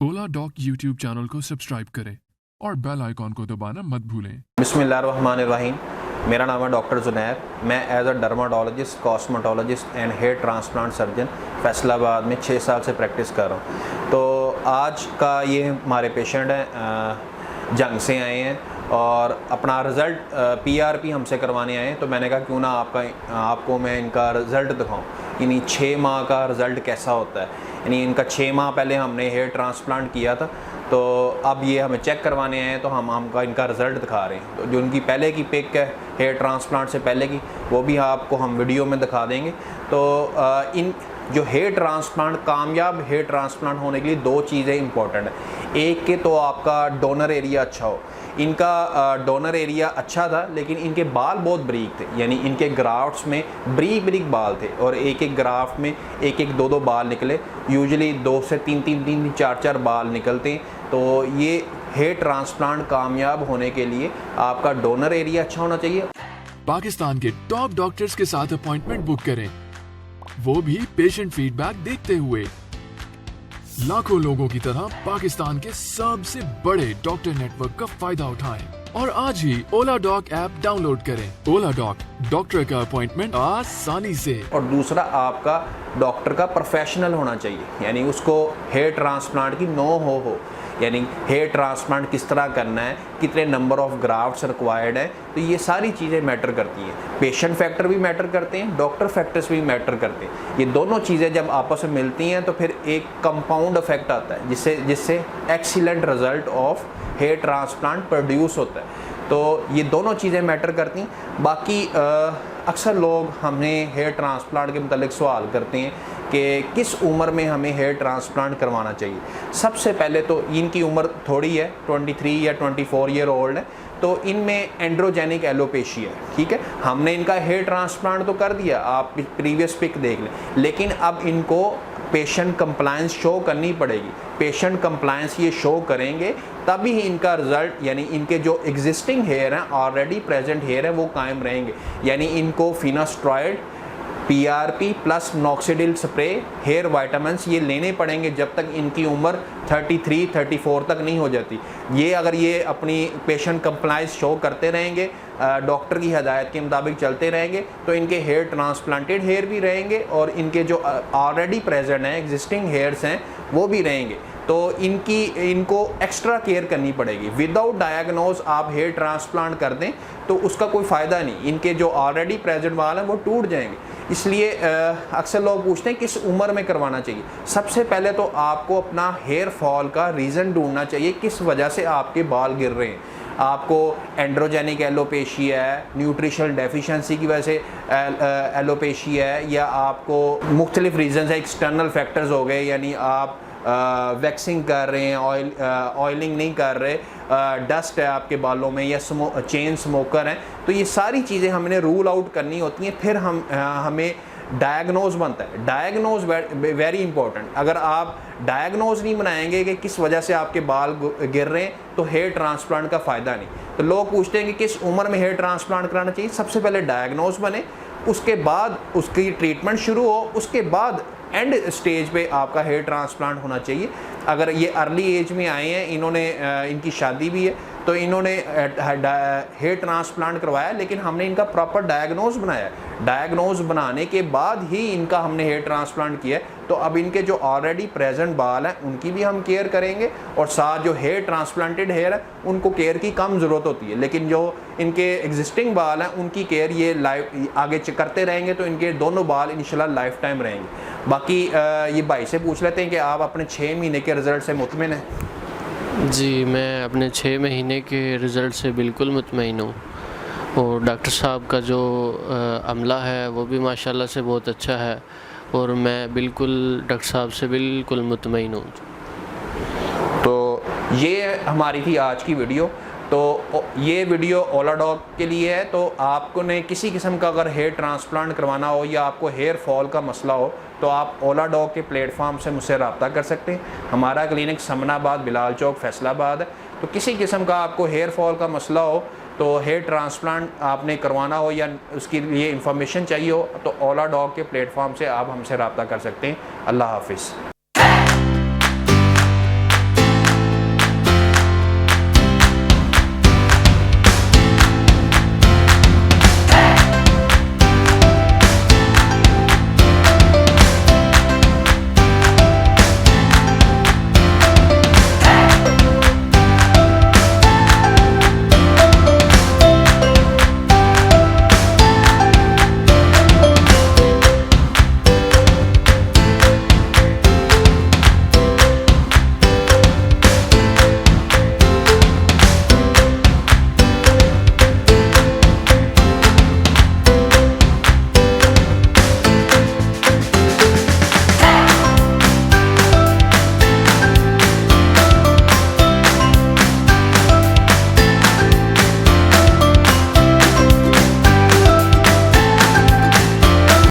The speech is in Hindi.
ओलाडॉक यूट्यूब चैनल को सब्सक्राइब करें और बेल आइकॉन को दबाना मत भूलें। बिस्मिल्लाहिर्रहमानिर्रहीम। मेरा नाम है डॉक्टर जुनैर। मैं as a dermatologist, cosmetologist and hair transplant surgeon Faisalabad में 6 साल से प्रैक्टिस कर रहा हूँ। तो आज का ये हमारे पेशेंट हैं, जंग से आए हैं और अपना रिज़ल्ट PRP हमसे करवाने आए हैं। तो मैंने कहा क्यों ना आपको मैं इनका रिज़ल्ट दिखाऊं, यानी 6 माह का रिज़ल्ट कैसा होता है। यानी इनका 6 माह पहले हमने हेयर ट्रांसप्लांट किया था, तो अब ये हमें चेक करवाने आए हैं, तो हमका इनका रिज़ल्ट दिखा रहे हैं। तो जो उनकी पहले की पिक है हेयर ट्रांसप्लांट से पहले की, वो भी आपको हम वीडियो में दिखा देंगे। तो इन जो हेयर ट्रांसप्लांट, कामयाब हेयर ट्रांसप्लांट होने के लिए 2 चीज़ें इंपॉर्टेंट है। एक के तो आपका डोनर एरिया अच्छा हो। इनका डोनर एरिया अच्छा था, लेकिन इनके बाल बहुत बारीक थे, यानी इनके ग्राफ्ट्स में बारीक बाल थे और एक ग्राफ्ट में 1-2 बाल निकले। यूजुअली 2 से 3 4 बाल निकलते हैं। तो ये हेयर ट्रांसप्लांट कामयाब होने के लिए आपका डोनर एरिया अच्छा होना चाहिए। पाकिस्तान के टॉप डॉक्टर्स के साथ अपॉइंटमेंट बुक करें, वो भी पेशेंट फीडबैक देखते हुए। लाखों लोगों की तरह पाकिस्तान के सबसे बड़े डॉक्टर नेटवर्क का फायदा उठाएं और आज ही ओलाडॉक ऐप डाउनलोड करें। ओलाडॉक, डॉक्टर का अपॉइंटमेंट आसानी से। और दूसरा, आपका डॉक्टर का प्रोफेशनल होना चाहिए, यानी उसको हेयर ट्रांसप्लांट की नो हो, यानी हेयर ट्रांसप्लांट किस तरह करना है, कितने नंबर ऑफ ग्राफ्ट्स रिक्वायर्ड है। तो ये सारी चीज़ें मैटर करती हैं। पेशेंट फैक्टर भी मैटर करते हैं, डॉक्टर फैक्टर्स भी मैटर करते हैं। ये दोनों चीज़ें जब आपस में मिलती हैं तो फिर एक कंपाउंड इफेक्ट आता है, जिससे excellent result of hair transplant produce होता है। तो ये दोनों चीज़ें मैटर करती हैं। बाकी अक्सर लोग हमें हेयर ट्रांसप्लांट के मतलब सवाल करते हैं कि किस उम्र में हमें हेयर ट्रांसप्लांट करवाना चाहिए। सबसे पहले तो इनकी उम्र थोड़ी है, 23 या 24 ईयर ओल्ड है, तो इनमें एंड्रोजेनिक एलोपेशिया है। ठीक है, हमने इनका हेयर ट्रांसप्लांट तो कर दिया, आप प्रीवियस पिक देख लें, लेकिन अब इनको पेशेंट कंप्लायंस शो करनी पड़ेगी। पेशेंट कंप्लायंस ये शो करेंगे तभी इनका रिजल्ट, यानी इनके जो एग्जिस्टिंग हेयर हैं, ऑलरेडी प्रेजेंट हेयर है, वो कायम रहेंगे। यानी इनको finasteride, PRP plus Noxidil spray, hair vitamins ये लेने पड़ेंगे जब तक इनकी उम्र 33-34 तक नहीं हो जाती। ये अगर ये अपनी पेशेंट कंप्लायंस शो करते रहेंगे, डॉक्टर की हदायत के मुताबिक चलते रहेंगे, तो इनके हेयर ट्रांसप्लांटेड हेयर भी रहेंगे और इनके जो ऑलरेडी प्रेजेंट हैं, एग्जिस्टिंग हेयर्स हैं, वो भी रहेंगे। तो इनको एक्स्ट्रा केयर करनी पड़ेगी। विदाउट डायग्नोज आप हेयर ट्रांसप्लांट कर दें तो उसका कोई फ़ायदा नहीं। इनके जो ऑलरेडी प्रेजेंट बाल हैं वो टूट जाएंगे। इसलिए अक्सर लोग पूछते हैं किस उम्र में करवाना चाहिए। सबसे पहले तो आपको अपना हेयर फॉल का रीज़न ढूंढना चाहिए, किस वजह से आपके बाल गिर रहे हैं। आपको एंड्रोजेनिक एलोपेशिया है, न्यूट्रिशनल डेफिशिएंसी की वजह से एलोपेशिया है, या आपको मुख्तलिफ रीज़न है, एक्सटर्नल फैक्टर्स हो गए, यानी आप वैक्सिंग कर रहे हैं, ऑयलिंग नहीं कर रहे, डस्ट है आपके बालों में, या चेन स्मोकर हैं। तो ये सारी चीज़ें हमने रूल आउट करनी होती हैं, फिर हमें डायग्नोज बनता है। Diagnose very important. अगर आप डायग्नोज नहीं बनाएंगे कि किस वजह से आपके बाल गिर रहे हैं, तो हेयर ट्रांसप्लांट का फ़ायदा नहीं। तो लोग पूछते हैं कि किस उम्र में हेयर ट्रांसप्लांट कराना चाहिए। सबसे पहले डायग्नोज बने, उसके बाद उसकी ट्रीटमेंट शुरू हो, उसके बाद एंड स्टेज पे आपका हेयर ट्रांसप्लांट होना चाहिए। अगर ये अर्ली एज में आए हैं, इनकी शादी भी है, तो इन्होंने हेयर ट्रांसप्लांट करवाया, लेकिन हमने इनका प्रॉपर डायग्नोज बनाया। डायग्नोज बनाने के बाद ही इनका हमने हेयर ट्रांसप्लांट किया। तो अब इनके जो ऑलरेडी प्रेजेंट बाल हैं उनकी भी हम केयर करेंगे, और साथ जो हेयर ट्रांसप्लांटेड हेयर है उनको केयर की कम ज़रूरत होती है। लेकिन जो इनके एग्जिस्टिंग बाल हैं उनकी केयर ये आगे करते रहेंगे, तो इनके दोनों बाल इंशाल्लाह लाइफ टाइम रहेंगे। बाकी ये भाई से पूछ लेते हैं कि आप अपने 6 महीने के रिज़ल्ट से मुतमिन हैं? जी, मैं अपने 6 महीने के रिज़ल्ट से बिल्कुल मुतमईन हूँ, और डॉक्टर साहब का जो अमला है वो भी माशाल्लाह से बहुत अच्छा है, और मैं बिल्कुल डॉक्टर साहब से बिल्कुल मुतमईन हूँ। तो ये हमारी थी आज की वीडियो। तो ये वीडियो ओलाडॉक के लिए है। तो आपको ने किसी किस्म का अगर हेयर ट्रांसप्लांट करवाना हो, या आपको हेयर फॉल का मसला हो, तो आप ओलाडॉक के प्लेटफॉर्म से मुझसे रब्ता कर सकते हैं। हमारा क्लिनिक समनाबाद, बिलाल चौक, फैसलाबाद है। तो किसी किस्म का आपको हेयर फॉल का मसला हो, तो हेयर ट्रांसप्लांट आपने करवाना हो, या उसके लिए इंफॉर्मेशन चाहिए हो, तो ओलाडॉक के प्लेटफॉर्म से आप हमसे रब्ता कर सकते हैं। अल्लाह हाफिज़।